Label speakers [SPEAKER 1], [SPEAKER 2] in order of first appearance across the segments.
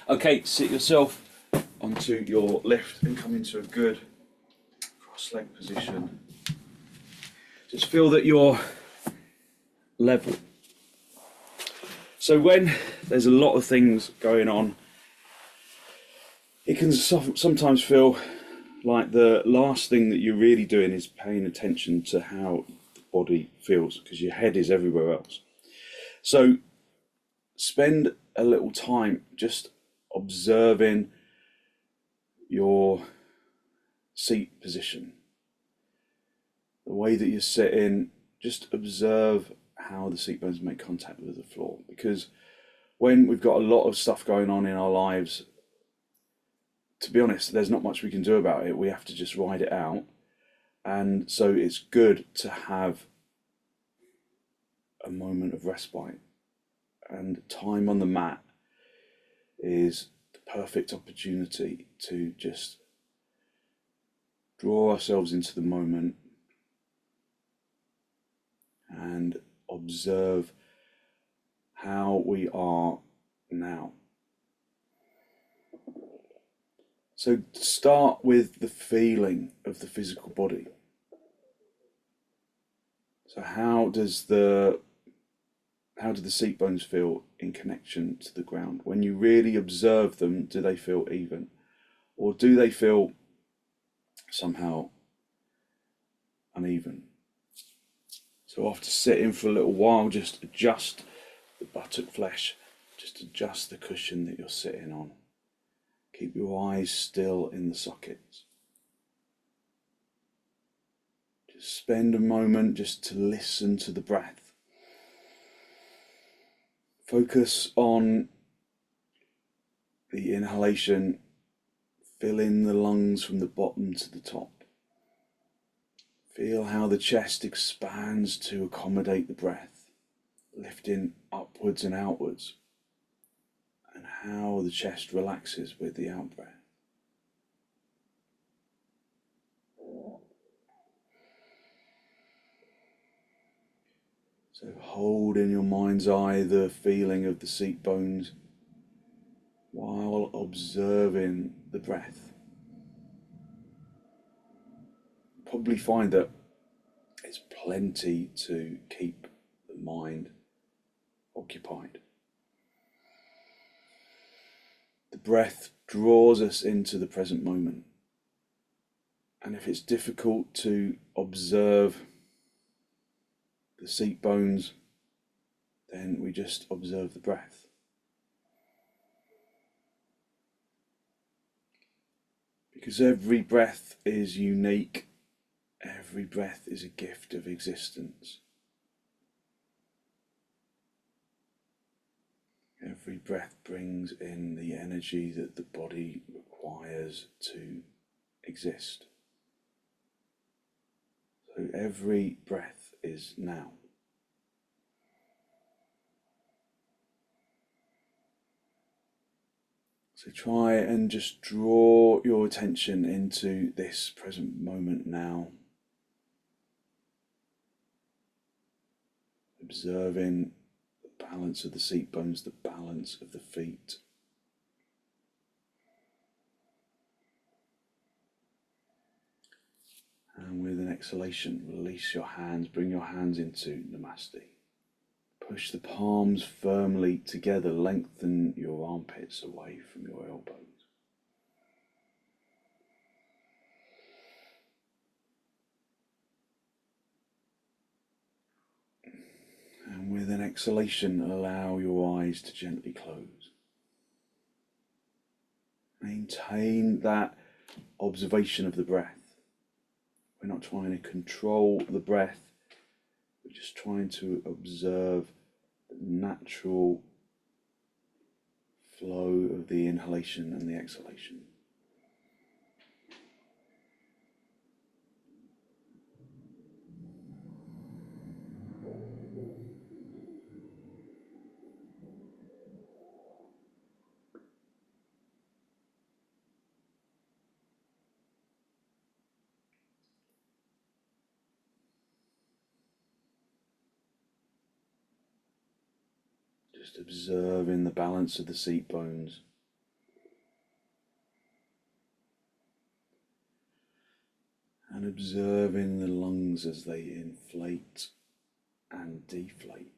[SPEAKER 1] Okay, sit yourself onto your lift and come into a good cross-leg position. Just feel that you're level. So when there's a lot of things going on, it can sometimes feel like the last thing that you're really doing is paying attention to how the body feels, because your head is everywhere else. So spend a little time just observing your seat position, the way that you're sitting. Just observe how the seat bones make contact with the floor, because when we've got a lot of stuff going on in our lives, to be honest, there's not much we can do about it. We have to just ride it out. And so it's good to have a moment of respite, and time on the mat is the perfect opportunity to just draw ourselves into the moment and observe how we are now. So start with the feeling of the physical body. So how do the seat bones feel in connection to the ground? When you really observe them, do they feel even? Or do they feel somehow uneven? So after sitting for a little while, just adjust the buttock flesh, just adjust the cushion that you're sitting on. Keep your eyes still in the sockets. Just spend a moment just to listen to the breath. Focus on the inhalation, filling the lungs from the bottom to the top. Feel how the chest expands to accommodate the breath, lifting upwards and outwards, and how the chest relaxes with the out breath. So hold in your mind's eye the feeling of the seat bones while observing the breath. Probably find that it's plenty to keep the mind occupied. The breath draws us into the present moment. And if it's difficult to observe the seat bones, then we just observe the breath. Because every breath is unique, every breath is a gift of existence. Every breath brings in the energy that the body requires to exist. So every breath is now. So try and just draw your attention into this present moment now. Observing the balance of the seat bones, the balance of the feet. And with an exhalation, release your hands, bring your hands into Namaste. Push the palms firmly together, lengthen your armpits away from your elbows. And with an exhalation, allow your eyes to gently close. Maintain that observation of the breath. We're not trying to control the breath, we're just trying to observe the natural flow of the inhalation and the exhalation. Just observing the balance of the seat bones, observing the lungs as they inflate and deflate.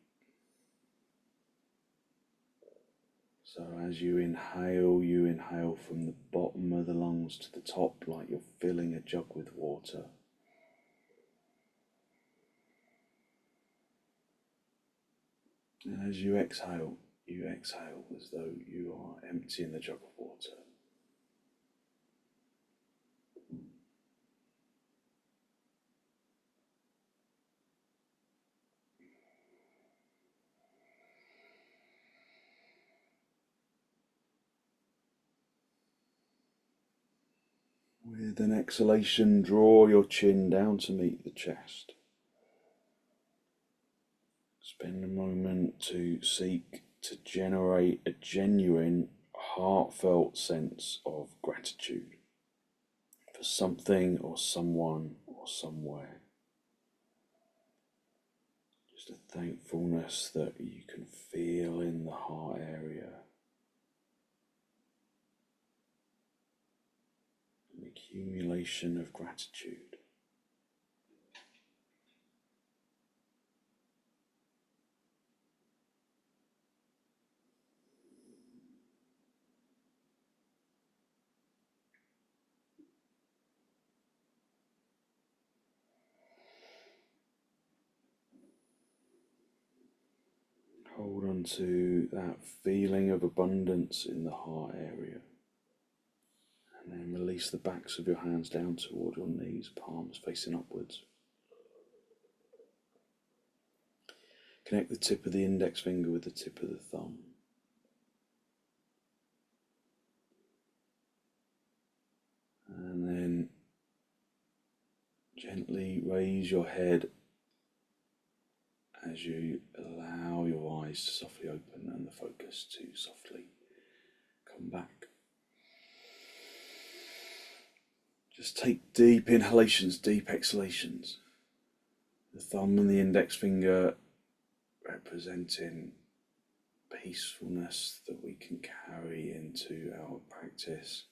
[SPEAKER 1] So as you inhale from the bottom of the lungs to the top like you're filling a jug with water. And as you exhale as though you are emptying the jug of water. With an exhalation, draw your chin down to meet the chest. Spend a moment to seek to generate a genuine, heartfelt sense of gratitude for something or someone or somewhere. Just a thankfulness that you can feel in the heart area. An accumulation of gratitude. Hold on to that feeling of abundance in the heart area. And then release the backs of your hands down toward your knees, palms facing upwards. Connect the tip of the index finger with the tip of the thumb. And then gently raise your head as you allow your eyes to softly open and the focus to softly come back. Just take deep inhalations, deep exhalations. The thumb and the index finger representing peacefulness that we can carry into our practice,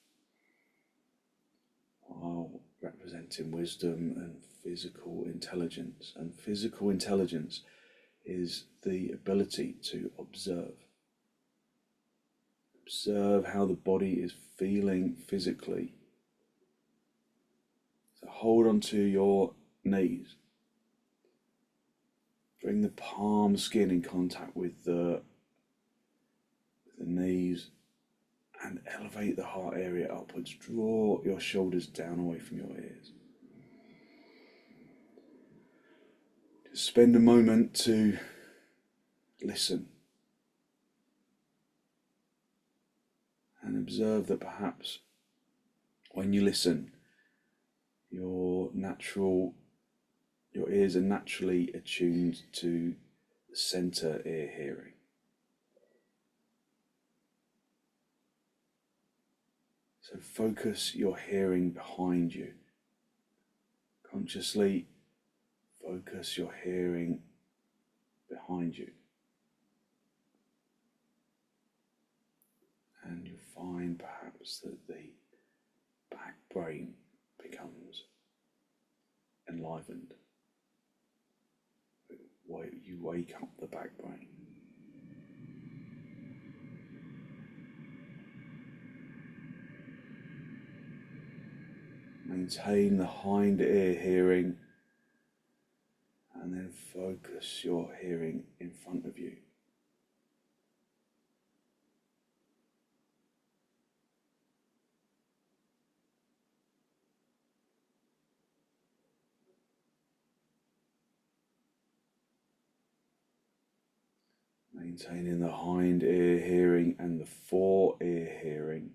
[SPEAKER 1] while representing wisdom and physical intelligence. And physical intelligence is the ability to observe. Observe how the body is feeling physically. So hold on to your knees. Bring the palm skin in contact with the knees and elevate the heart area upwards. Draw your shoulders down away from your ears. Just spend a moment to listen and observe that perhaps when you listen, your ears are naturally attuned to the center ear hearing. So focus your hearing behind you. Consciously focus your hearing behind you. And you'll find perhaps that the back brain becomes enlivened. You wake up the back brain. Maintain the hind ear hearing and then focus your hearing in front of you. Maintaining the hind ear hearing and the fore ear hearing,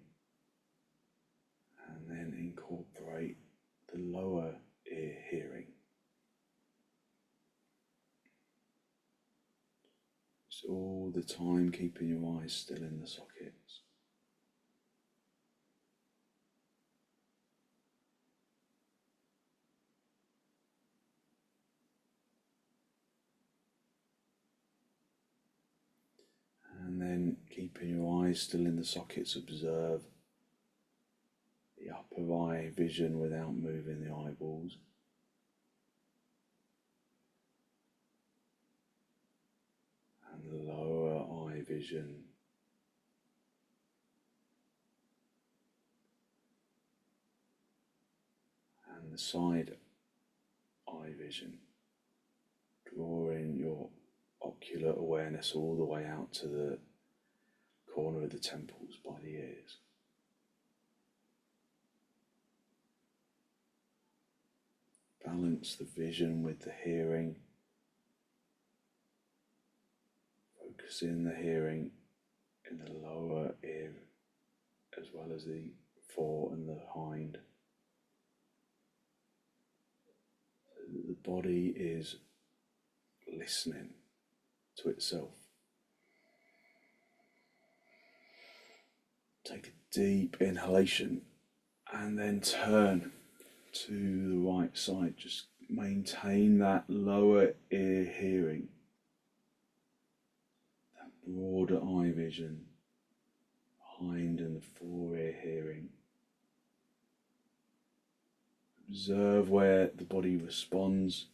[SPEAKER 1] and then incorporate the lower ear hearing. Just all the time keeping your eyes still in the sockets. And then keeping your eyes still in the sockets, observe the upper eye vision without moving the eyeballs. vision, and the side eye vision, drawing your ocular awareness all the way out to the corner of the temples by the ears. Balance the vision with the hearing, focusing the hearing in the lower ear as well as the fore and the hind. So that the body is listening to itself. Take a deep inhalation and then turn to the right side. Just maintain that lower ear hearing, that broader eye vision, hind and the fore ear hearing. Observe where the body responds.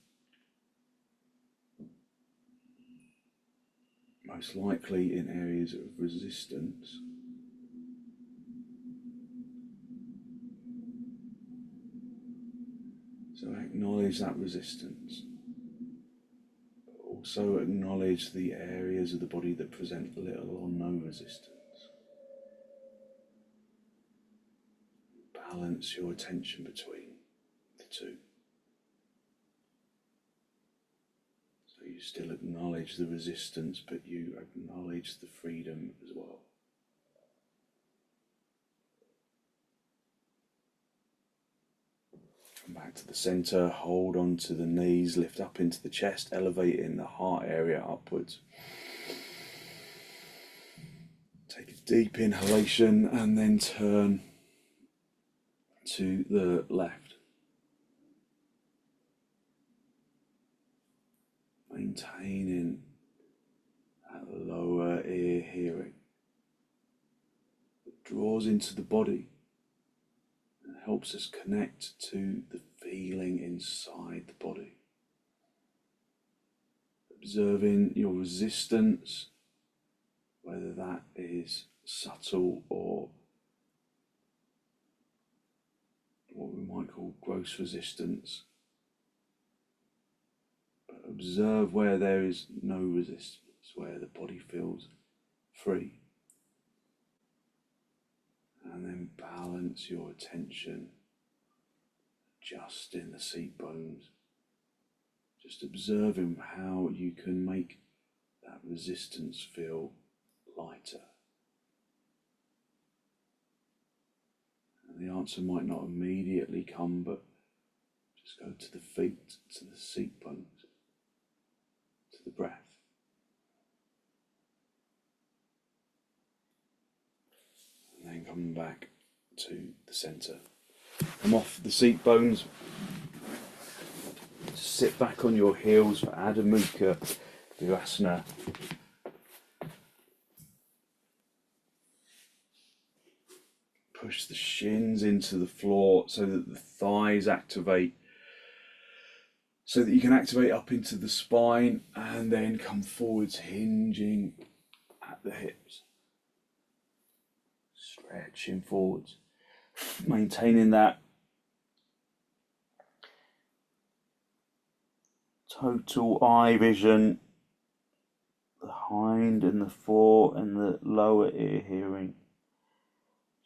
[SPEAKER 1] Most likely in areas of resistance. So acknowledge that resistance, but also acknowledge the areas of the body that present little or no resistance. Balance your attention between the two. So you still acknowledge the resistance, but you acknowledge the freedom as well. Come back to the center, hold on to the knees, lift up into the chest, elevating the heart area upwards. Take a deep inhalation and then turn to the left. Maintaining that lower ear hearing that draws into the body and helps us connect to the feeling inside the body. Observing your resistance, whether that is subtle or what we might call gross resistance. But observe where there is no resistance, where the body feels free. And then balance your attention just in the seat bones. Just observing how you can make that resistance feel lighter. And the answer might not immediately come, but just go to the feet, to the seat bones, to the breath. And then come back to the center. Come off the seat bones. Sit back on your heels for Adho Mukha virasana. Push the shins into the floor so that the thighs activate, so that you can activate up into the spine and then come forwards, hinging at the hips. Stretching forwards, maintaining that total eye vision, the hind and the fore and the lower ear hearing.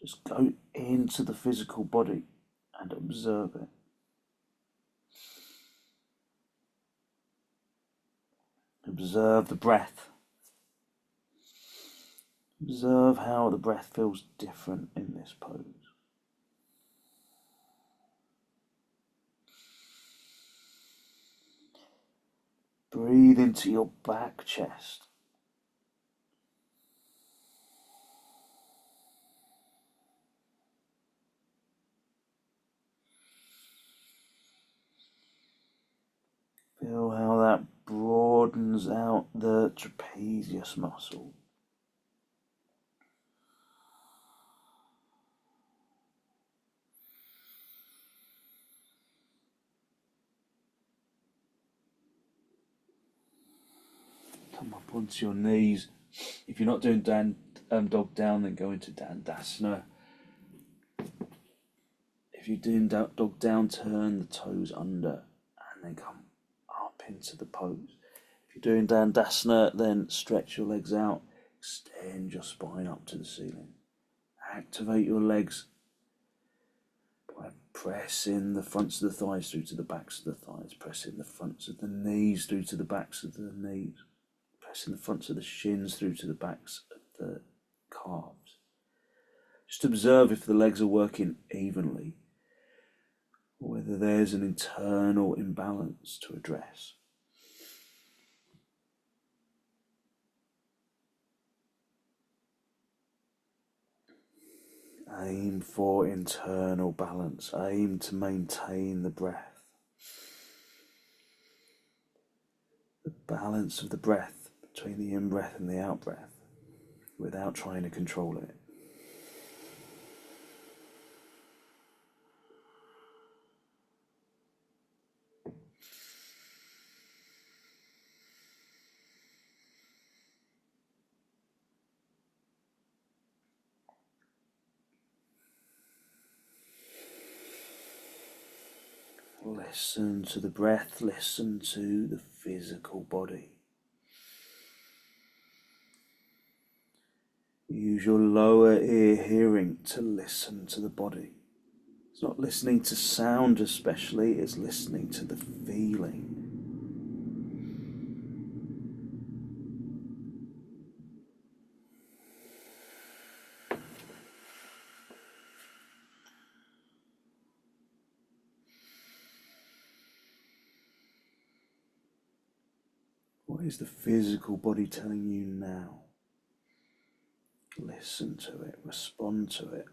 [SPEAKER 1] Just go into the physical body and observe it. Observe the breath. Observe how the breath feels different in this pose. Breathe into your back chest. Feel how that broadens out the trapezius muscle. Come up onto your knees, If you're not doing dog down, then go into dandasana. If you're doing dog down, turn the toes under and then come up into the pose. If you're doing dandasana, then stretch your legs out, extend your spine up to the ceiling. Activate your legs by pressing the fronts of the thighs through to the backs of the thighs, pressing the fronts of the knees through to the backs of the knees, pressing the fronts of the shins through to the backs of the calves. Just observe if the legs are working evenly, or whether there's an internal imbalance to address. Aim for internal balance. Aim to maintain the breath. The balance of the breath between the in-breath and the out-breath without trying to control it. Listen to the breath, listen to the physical body. Use your lower ear hearing to listen to the body. It's not listening to sound especially, it's listening to the feeling. What is the physical body telling you now? Listen to it, respond to it.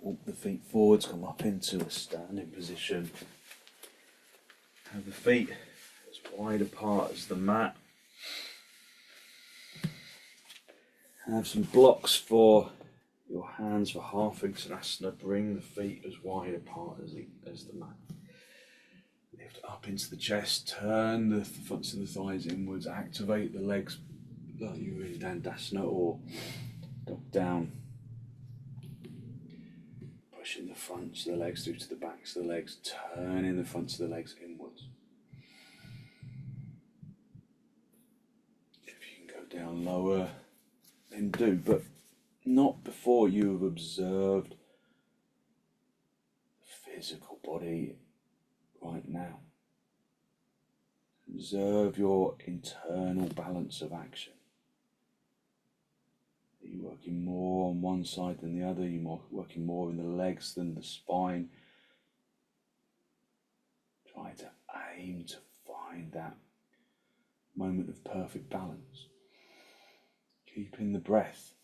[SPEAKER 1] Walk the feet forwards, come up into a standing position. Have the feet as wide apart as the mat. Have some blocks for your hands for half konasana. Bring the feet as wide apart as the mat. Lift up into the chest, turn the fronts of the thighs inwards, activate the legs like you were in dandasana or dog down. Pushing the fronts of the legs through to the backs of the legs, turning the fronts of the legs inwards. If you can go down lower, then do, but not before you have observed the physical body right now. Observe your internal balance of action. Are you working more on one side than the other? Are you working more in the legs than the spine? Try to aim to find that moment of perfect balance. Keeping the breath,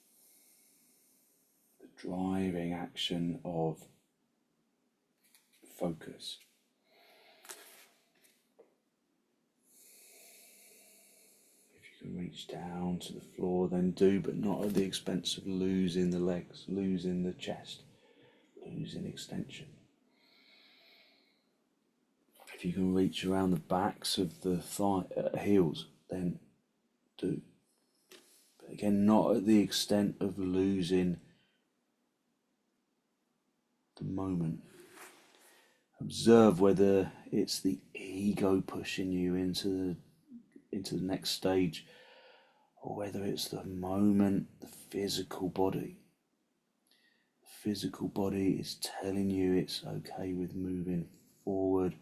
[SPEAKER 1] the driving action of focus. If you can reach down to the floor, then do, but not at the expense of losing the legs, losing the chest, losing extension. If you can reach around the backs of the heels, then do. But again, not at the extent of losing the moment. Observe whether it's the ego pushing you into the next stage, or whether it's the moment, the physical body. The physical body is telling you it's okay with moving forward,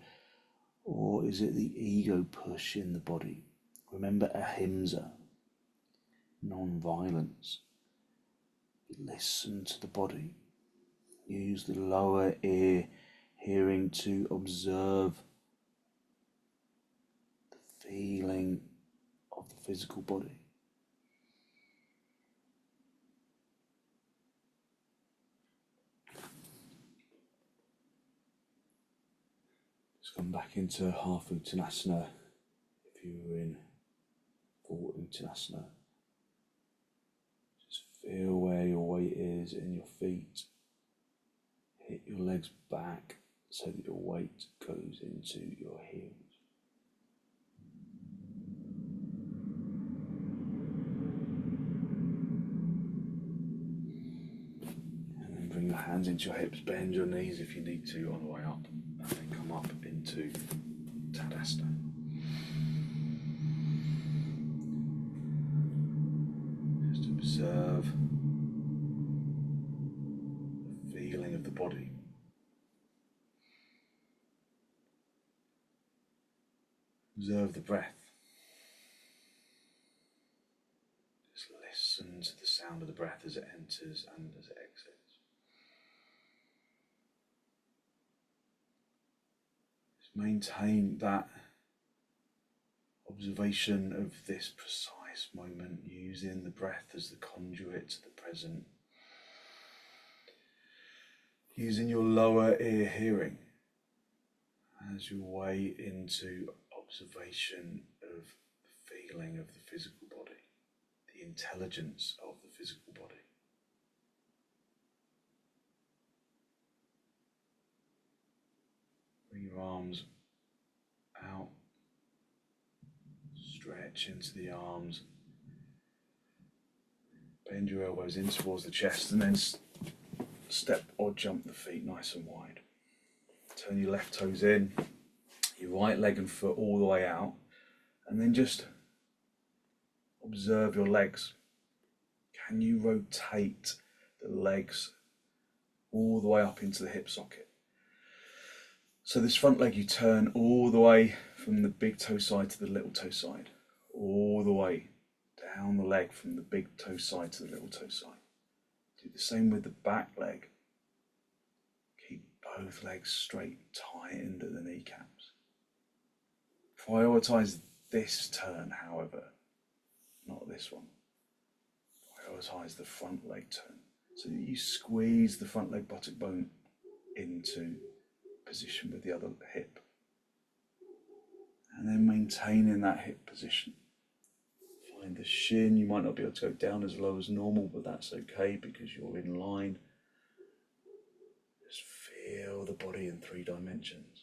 [SPEAKER 1] or is it the ego pushing the body? Remember ahimsa, non-violence. Listen to the body. Use the lower ear hearing to observe the feeling of the physical body. Let's come back into half uttanasana. If you were in full uttanasana, just feel where your weight is in your feet. Hit your legs back, so that your weight goes into your heels. And then bring your hands into your hips, bend your knees if you need to on the way up, and then come up into Tadasana. Just observe the feeling of the body. Observe the breath. Just listen to the sound of the breath as it enters and as it exits. Just maintain that observation of this precise moment, using the breath as the conduit to the present. Using your lower ear hearing as your way into observation of the feeling of the physical body, the intelligence of the physical body. Bring your arms out, stretch into the arms, bend your elbows in towards the chest, and then step or jump the feet nice and wide. Turn your left toes in, your right leg and foot all the way out, and then just observe your legs. Can you rotate the legs all the way up into the hip socket? So this front leg you turn all the way from the big toe side to the little toe side, all the way down the leg from the big toe side to the little toe side. Do the same with the back leg. Keep both legs straight, tightened at the kneecaps. Prioritize this turn, however, not this one. Prioritize the front leg turn so that you squeeze the front leg buttock bone into position with the other hip. And then maintaining that hip position. Find the shin. You might not be able to go down as low as normal, but that's okay because you're in line. Just feel the body in 3 dimensions.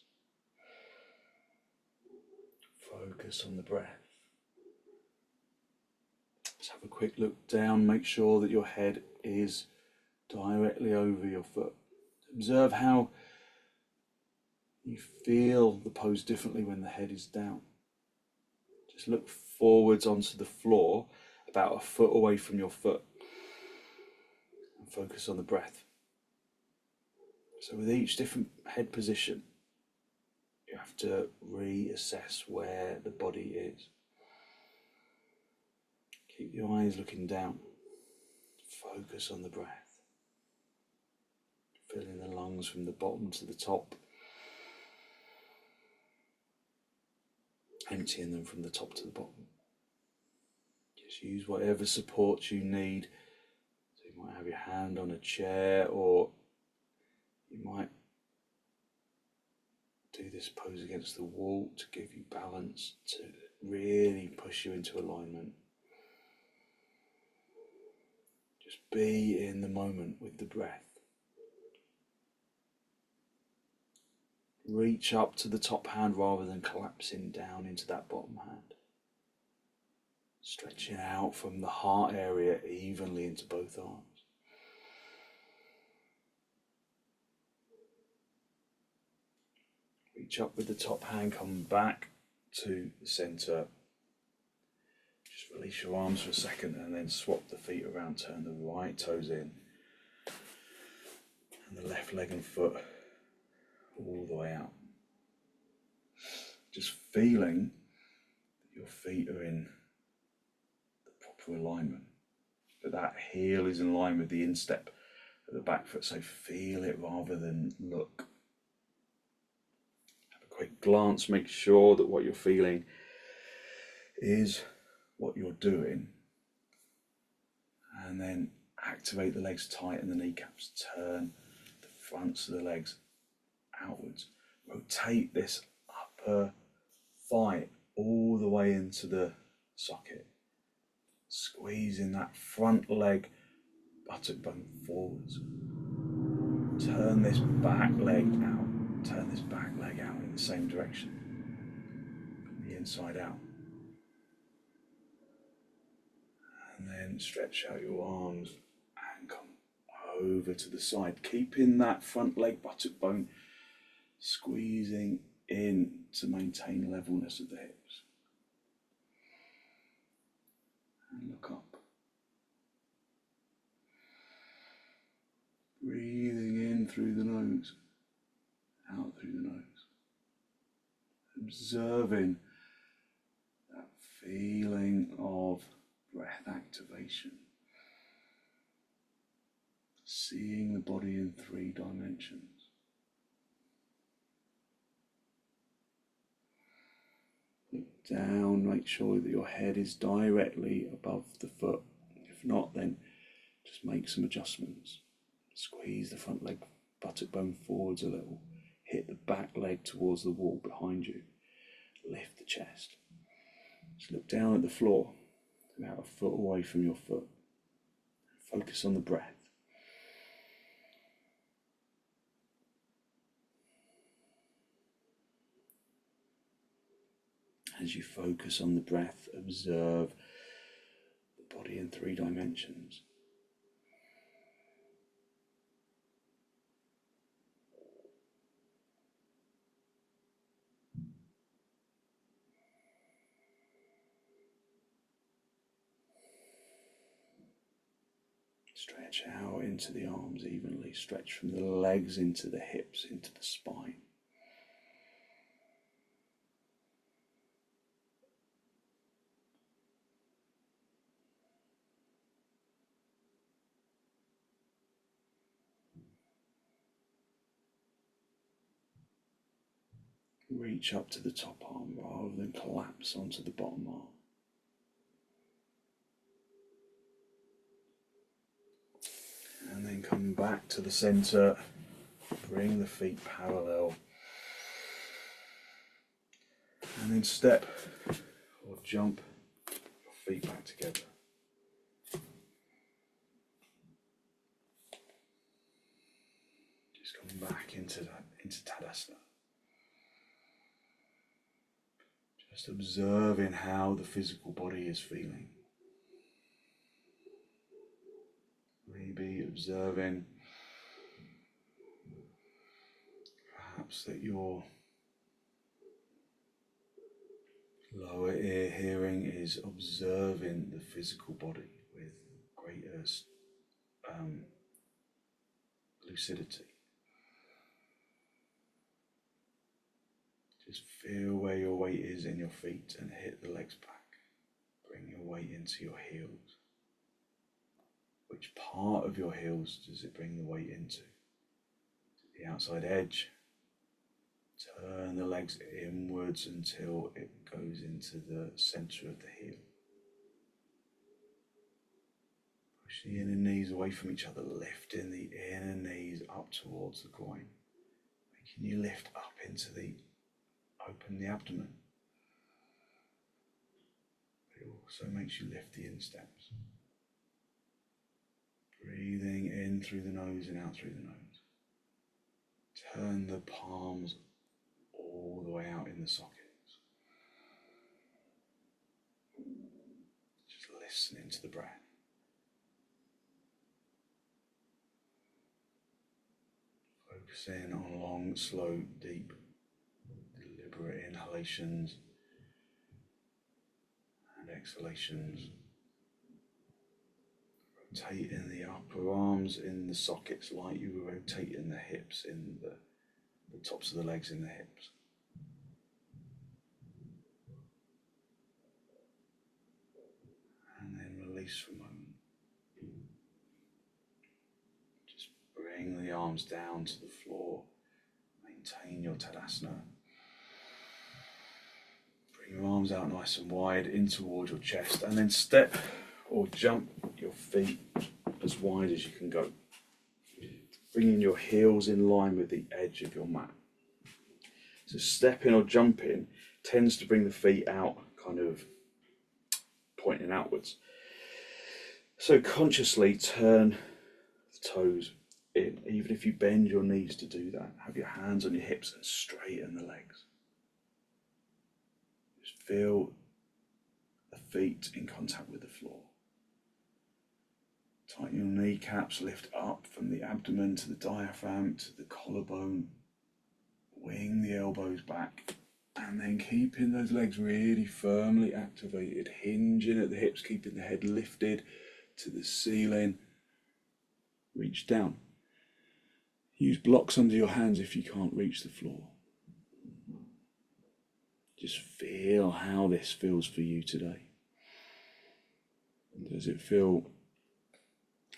[SPEAKER 1] Focus on the breath. Let's have a quick look down. Make sure that your head is directly over your foot. Observe how you feel the pose differently when the head is down. Just look forwards onto the floor, about a foot away from your foot, and focus on the breath. So with each different head position, you have to reassess where the body is. Keep your eyes looking down. Focus on the breath. Filling the lungs from the bottom to the top. Emptying them from the top to the bottom. Just use whatever support you need. So you might have your hand on a chair, or you might do this pose against the wall to give you balance, to really push you into alignment. Just be in the moment with the breath. Reach up to the top hand rather than collapsing down into that bottom hand. Stretching out from the heart area evenly into both arms. Reach up with the top hand, come back to the center. Just release your arms for a second and then swap the feet around. Turn the right toes in and the left leg and foot all the way out. Just feeling that your feet are in the proper alignment, that heel is in line with the instep of the back foot. So feel it rather than look. Have a quick glance, make sure that what you're feeling is what you're doing, and then activate the legs, tighten the kneecaps, turn the fronts of the legs outwards, rotate this upper thigh all the way into the socket, squeezing that front leg buttock bone forwards, turn this back leg out, Turn this back leg out in the same direction, from the inside out. And then stretch out your arms and come over to the side, keeping that front leg buttock bone squeezing in to maintain levelness of the hips. And look up. Breathing in through the nose, out through the nose. Observing that feeling of breath activation. Seeing the body in 3 dimensions. Look down, make sure that your head is directly above the foot. If not, then just make some adjustments. Squeeze the front leg buttock bone forwards a little. Hit the back leg towards the wall behind you. Lift the chest. Just look down at the floor, about a foot away from your foot. Focus on the breath. As you focus on the breath, observe the body in 3 dimensions. Stretch out into the arms evenly, stretch from the legs into the hips, into the spine. Reach up to the top arm rather than collapse onto the bottom arm. And then come back to the center, bring the feet parallel, and then step or jump your feet back together. Just come back into Tadasana. Just observing how the physical body is feeling. Maybe observing perhaps that your lower ear hearing is observing the physical body with greater lucidity. Just feel where your weight is in your feet and hit the legs back. Bring your weight into your heels. Which part of your heels does it bring the weight into? The outside edge. Turn the legs inwards until it goes into the center of the heel. Push the inner knees away from each other, lifting the inner knees up towards the groin. Making you lift up into open the abdomen. But it also makes you lift the insteps. Breathing in through the nose and out through the nose. Turn the palms all the way out in the sockets. Just listening to the breath. Focusing on long, slow, deep, deliberate inhalations and exhalations. Rotating the upper arms in the sockets like you were rotating the hips in the tops of the legs in the hips. And then release for a moment. Just bring the arms down to the floor. Maintain your Tadasana. Bring your arms out nice and wide in towards your chest, and then step or jump your feet as wide as you can go. Bringing your heels in line with the edge of your mat. So stepping or jumping tends to bring the feet out, kind of pointing outwards. So consciously turn the toes in. Even if you bend your knees to do that, have your hands on your hips and straighten the legs. Just feel the feet in contact with the floor. Tighten your kneecaps, lift up from the abdomen to the diaphragm to the collarbone. Wing the elbows back, and then keeping those legs really firmly activated, hinging at the hips, keeping the head lifted to the ceiling. Reach down. Use blocks under your hands if you can't reach the floor. Just feel how this feels for you today. Does it feel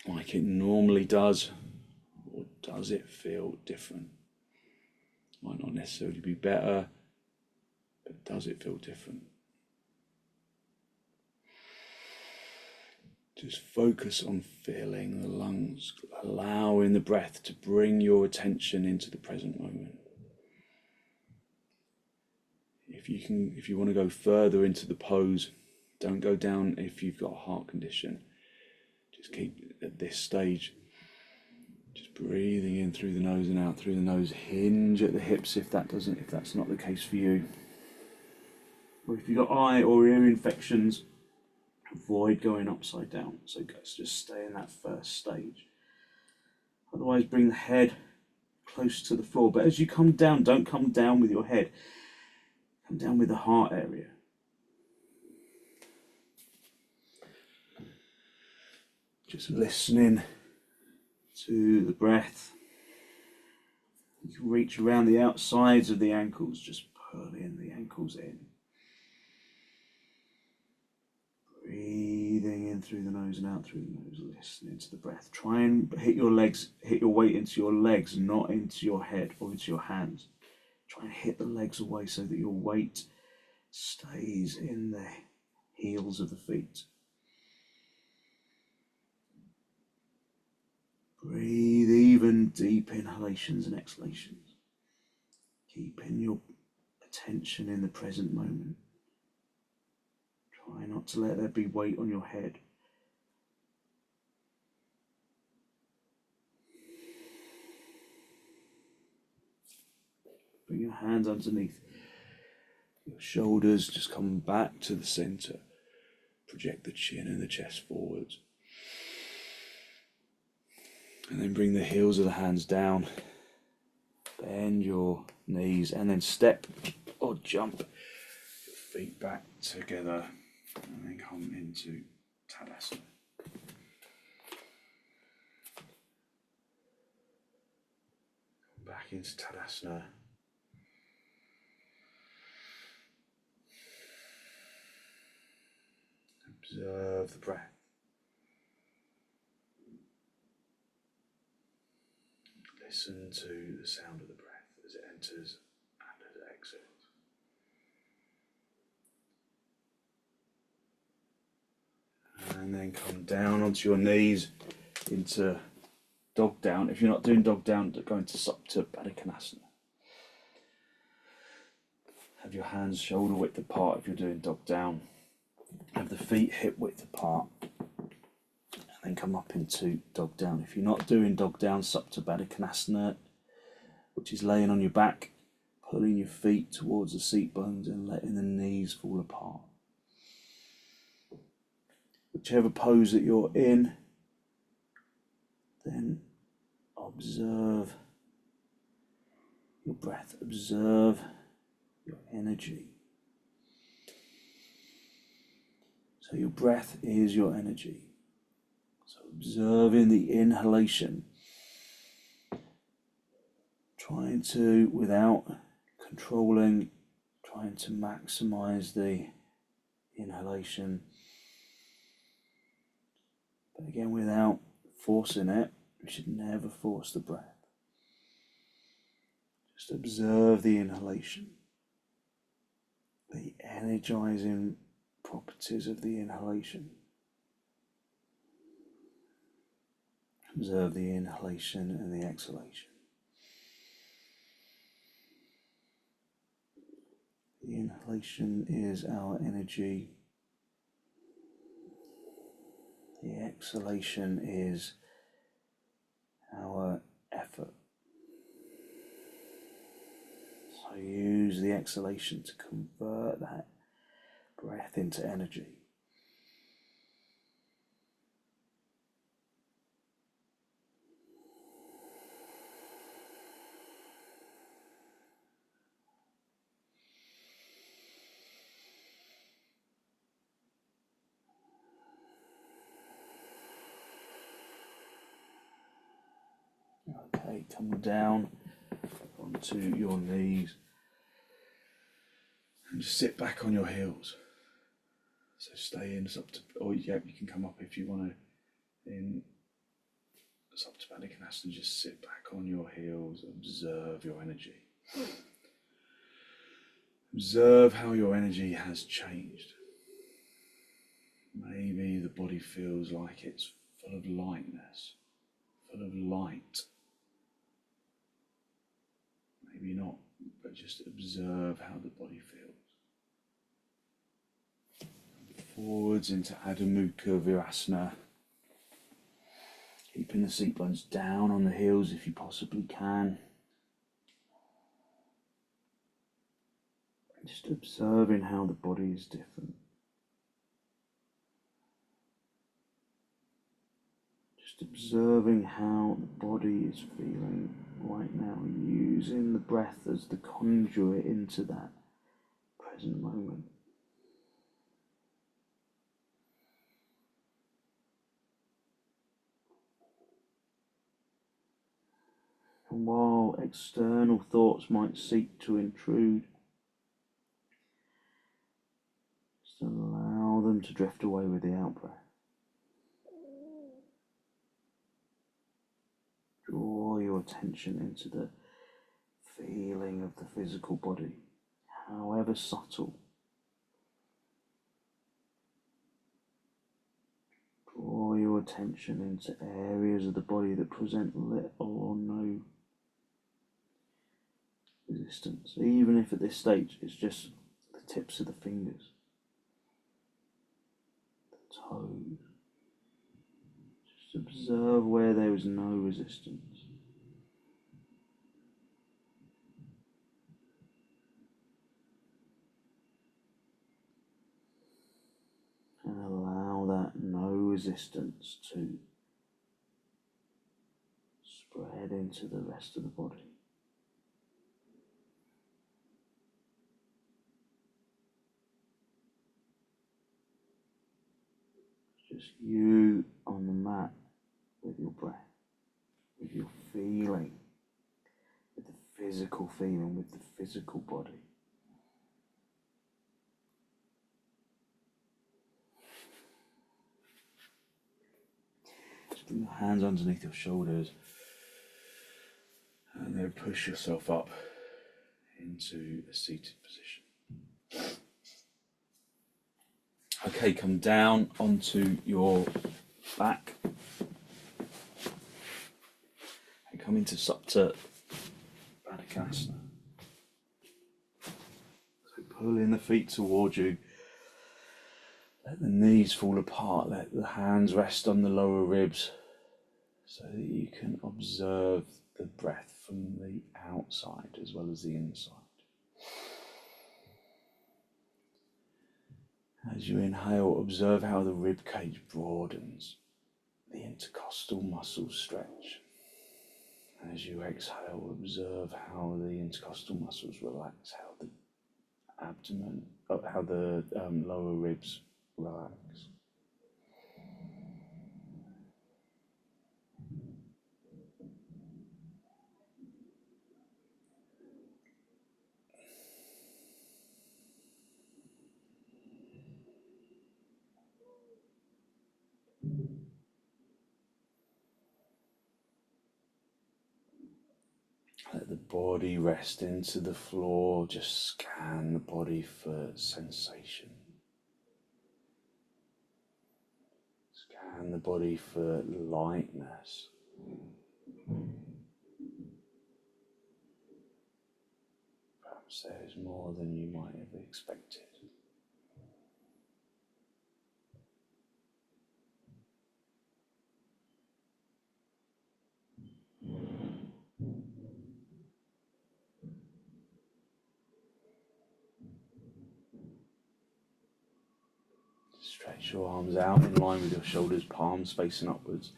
[SPEAKER 1] like it normally does, or does it feel different? Might not necessarily be better, but does it feel different? Just focus on feeling the lungs, allowing the breath to bring your attention into the present moment. If you want to go further into the pose, don't go down if you've got a heart condition. Just keep at this stage. Just breathing in through the nose and out through the nose. Hinge at the hips if that's not the case for you. Or if you've got eye or ear infections, avoid going upside down. So just stay in that first stage. Otherwise, bring the head close to the floor. But as you come down, don't come down with your head. Come down with the heart area. Just listening to the breath. You can reach around the outsides of the ankles, just pulling the ankles in. Breathing in through the nose and out through the nose, listening to the breath. Try and hit your weight into your legs, not into your head or into your hands. Try and hit the legs away so that your weight stays in the heels of the feet. Breathe even deep inhalations and exhalations. Keeping your attention in the present moment. Try not to let there be weight on your head. Bring your hands underneath your shoulders, just come back to the center. Project the chin and the chest forwards. And then bring the heels of the hands down. Bend your knees and then step or jump your feet back together and then come into Tadasana. Back into Tadasana. Observe the breath. Listen to the sound of the breath as it enters and as it exits. And then come down onto your knees into dog down. If you're not doing dog down, go into supta, padottanasana. Have your hands shoulder width apart if you're doing dog down. Have the feet hip width apart. And come up into dog down. If you're not doing dog down, supta padottanasana, which is laying on your back, pulling your feet towards the seat bones and letting the knees fall apart. Whichever pose that you're in, then observe your breath, observe your energy. So your breath is your energy. So observing the inhalation, trying to, without controlling, trying to maximize the inhalation, but again without forcing it. We should never force the breath. Just observe the inhalation, the energizing properties of the inhalation. Observe the inhalation and the exhalation. The inhalation is our energy. The exhalation is our use the exhalation to convert that breath into energy. Okay, come down onto your knees and just sit back on your heels. So stay in supta, or yeah, you can come up if you want to. In supta padottanasana, just sit back on your heels, observe your energy. Observe how your energy has changed. Maybe the body feels like it's full of lightness, full of light. Maybe not, but just observe how the body feels. Forwards into Adho Mukha Virasana. Keeping the seat bones down on the heels if you possibly can. Just observing how the body is different. Just observing how the body is feeling right now, using the breath as the conduit into that present moment. And while external thoughts might seek to intrude, just allow them to drift away with the out-breath. Draw your attention into the feeling of the physical body, however subtle. Draw your attention into areas of the body that present little or no resistance, even if at this stage it's just the tips of the fingers, the toes. Just observe where there is no resistance. And allow that no resistance to spread into the rest of the body. Just you on the mat with your breath, with your feeling, with the physical feeling, with the physical body. Just bring your hands underneath your shoulders and then push yourself up into a seated position. Okay, come down onto your back and come into supta padottanasana. So pull in the feet towards you. Let the knees fall apart. Let the hands rest on the lower ribs so that you can observe the breath from the outside as well as the inside. As you inhale, observe how the rib cage broadens, the intercostal muscles stretch. As you exhale, observe how the intercostal muscles relax, how the abdomen, how the lower ribs relax. Let the body rest into the floor. Just scan the body for sensation. Scan the body for lightness. Perhaps there is more than you might have expected. Stretch your arms out in line with your shoulders, palms facing upwards.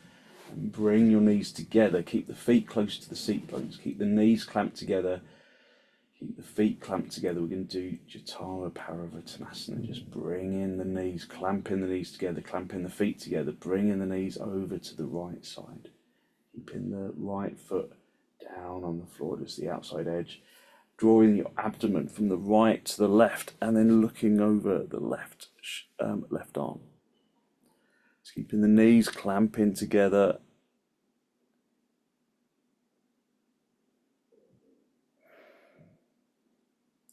[SPEAKER 1] And bring your knees together. Keep the feet close to the seat bones. Keep the knees clamped together. Keep the feet clamped together. We're going to do jathara, parivitanasana. Just bring in the knees, clamping the knees together, clamping the feet together. Bringing the knees over to the right side. Keeping the right foot down on the floor, just the outside edge. Drawing your abdomen from the right to the left, and then looking over the left arm. Just keeping the knees clamping together.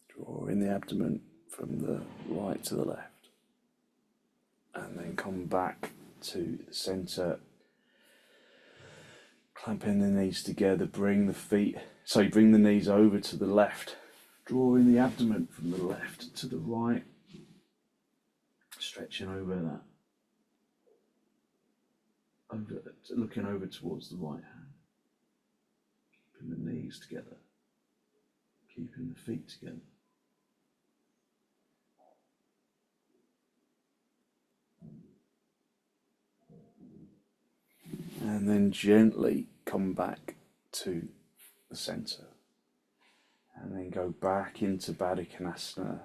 [SPEAKER 1] Drawing the abdomen from the right to the left. And then come back to the centre. Clamping the knees together, bring the knees over to the left. Drawing the abdomen from the left to the right. Stretching over that. Looking over towards the right hand. Keeping the knees together. Keeping the feet together. And then gently come back to the centre. And then go back into padottanasana.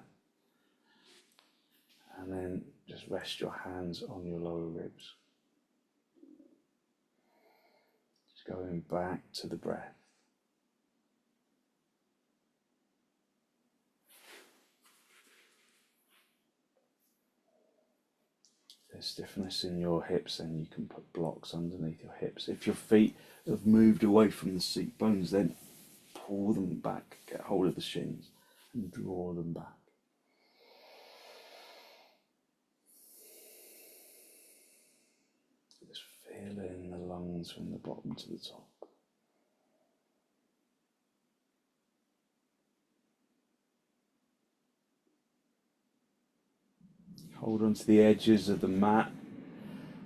[SPEAKER 1] And then just rest your hands on your lower ribs. Just going back to the breath. If there's stiffness in your hips, then you can put blocks underneath your hips. If your feet have moved away from the seat bones, then pull them back, get hold of the shins and draw them back. Just feeling the lungs from the bottom to the top. Hold on to the edges of the mat.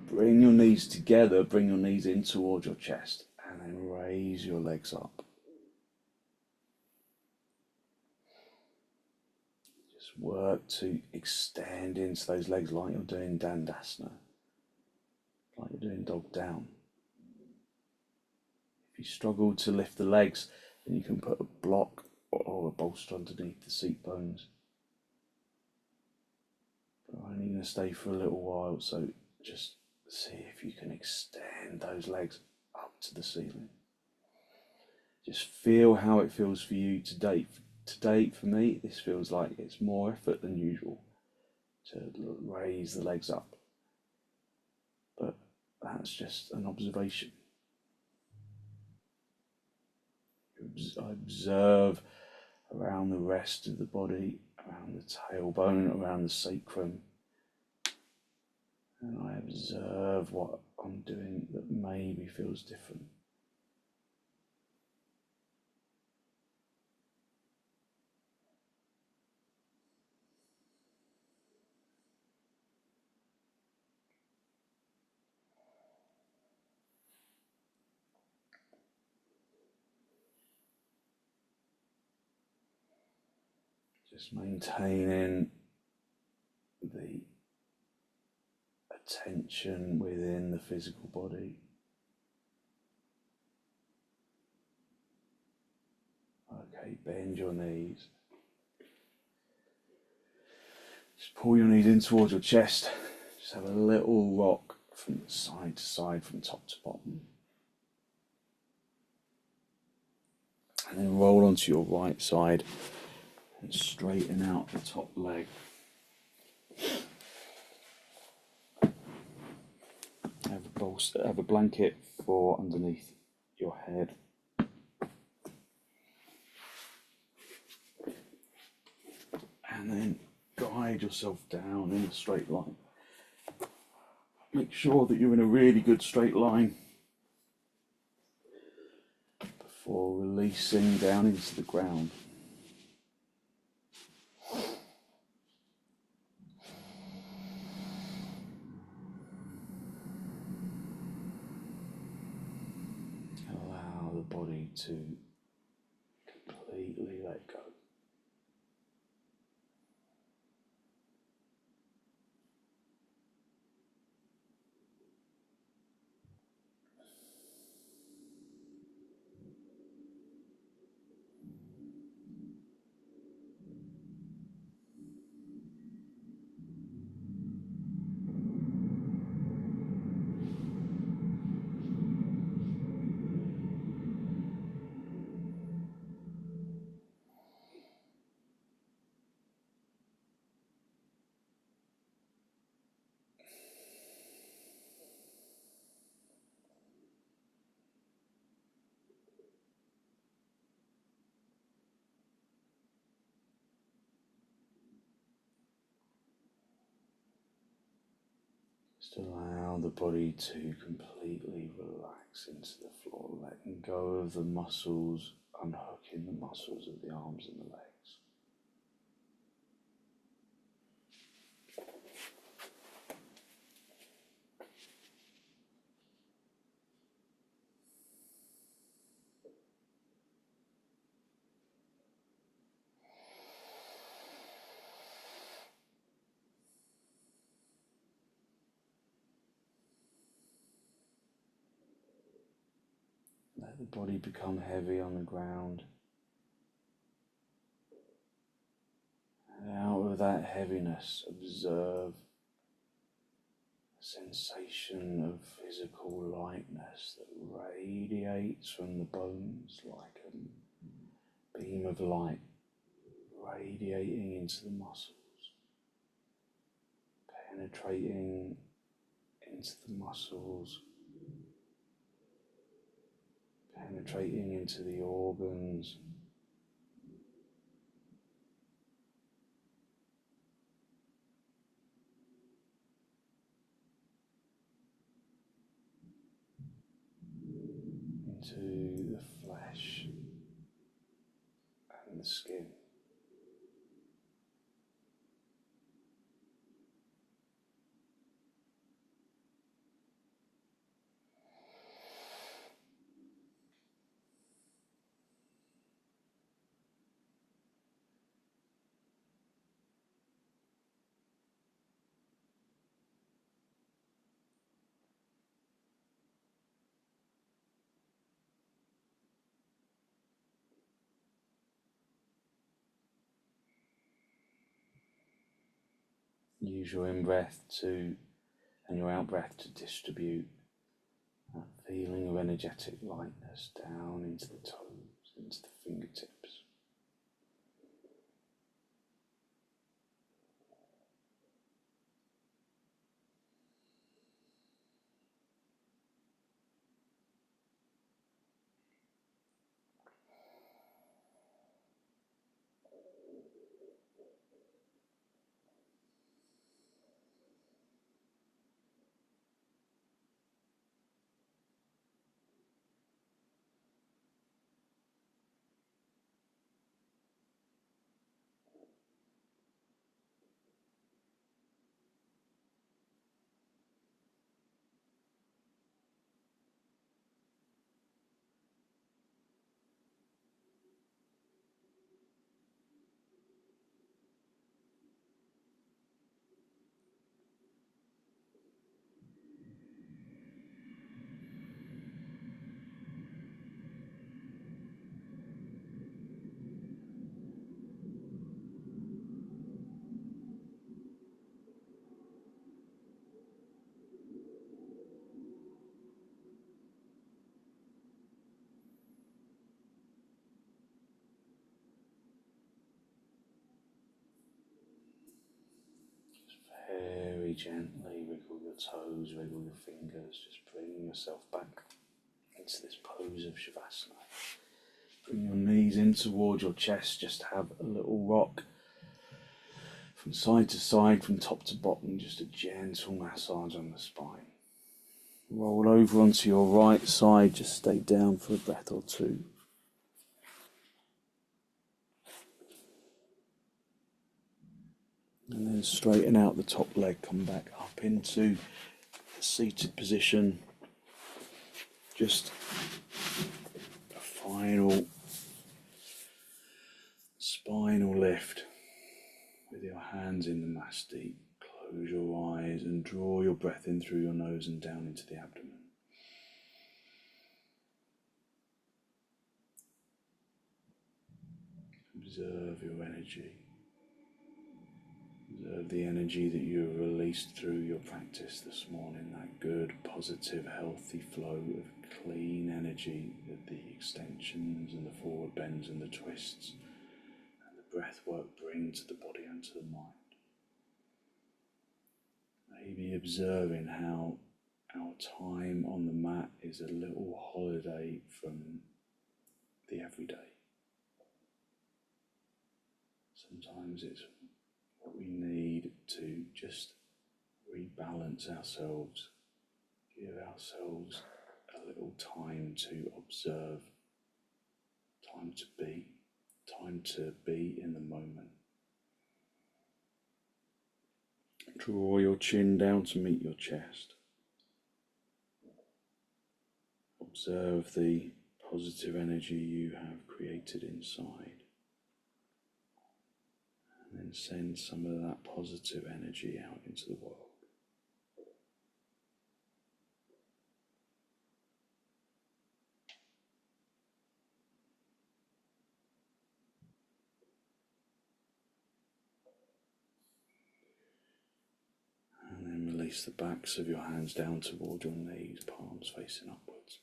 [SPEAKER 1] Bring your knees together, bring your knees in towards your chest, and then raise your legs up. Just work to extend into those legs like you're doing dandasana, like you're doing dog down. If you struggle to lift the legs, then you can put a block or a bolster underneath the seat bones. But I'm only going to stay for a little while, so just see if you can extend those legs up to the ceiling. Just feel how it feels for you today. Today, for me, this feels like it's more effort than usual to raise the legs up. But that's just an observation. I observe around the rest of the body, around the tailbone, around the sacrum. And I observe what I'm doing that maybe feels different. Just maintaining the attention within the physical body. Okay, bend your knees. Just pull your knees in towards your chest. Just have a little rock from side to side, from top to bottom. And then roll onto your right side and straighten out the top leg. Have a blanket for underneath your head. And then guide yourself down in a straight line. Make sure that you're in a really good straight line before releasing down into the ground. Allow the body to completely let go. Just allow the body to completely relax into the floor, letting go of the muscles, unhooking the muscles of the arms and the legs. Let the body become heavy on the ground. And out of that heaviness, observe a sensation of physical lightness that radiates from the bones like a beam of light, radiating into the muscles, penetrating into the muscles, penetrating into the organs, into the flesh and the skin. Use your in-breath and your out-breath to distribute that feeling of energetic lightness down into the toes, into the fingertips. Very gently wiggle your toes, wiggle your fingers, just bringing yourself back into this pose of shavasana. Bring your knees in towards your chest, just have a little rock from side to side, from top to bottom, just a gentle massage on the spine. Roll over onto your right side, just stay down for a breath or two. And then straighten out the top leg, come back up into a seated position. Just a final spinal lift with your hands in the mat deep. Close your eyes and draw your breath in through your nose and down into the abdomen. Observe your energy. Observe the energy that you have released through your practice this morning, that good, positive, healthy flow of clean energy that the extensions and the forward bends and the twists and the breath work bring to the body and to the mind. Maybe observing how our time on the mat is a little holiday from the everyday. Sometimes it's what we need to just
[SPEAKER 2] rebalance ourselves, give ourselves a little time to observe, time to be in the moment. Draw your chin down to meet your chest. Observe the positive energy you have created inside. And then send some of that positive energy out into the world. And then release the backs of your hands down toward your knees, palms facing upwards.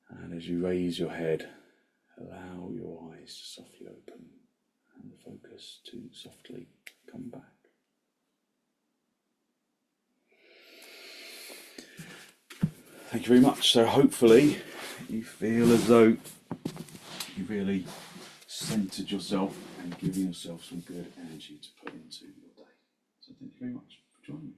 [SPEAKER 2] And as you raise your head, allow your eyes to softly open and the focus to softly come back. Thank you very much. So hopefully you feel as though you really centered yourself and given yourself some good energy to put into your day. So thank you very much for joining me.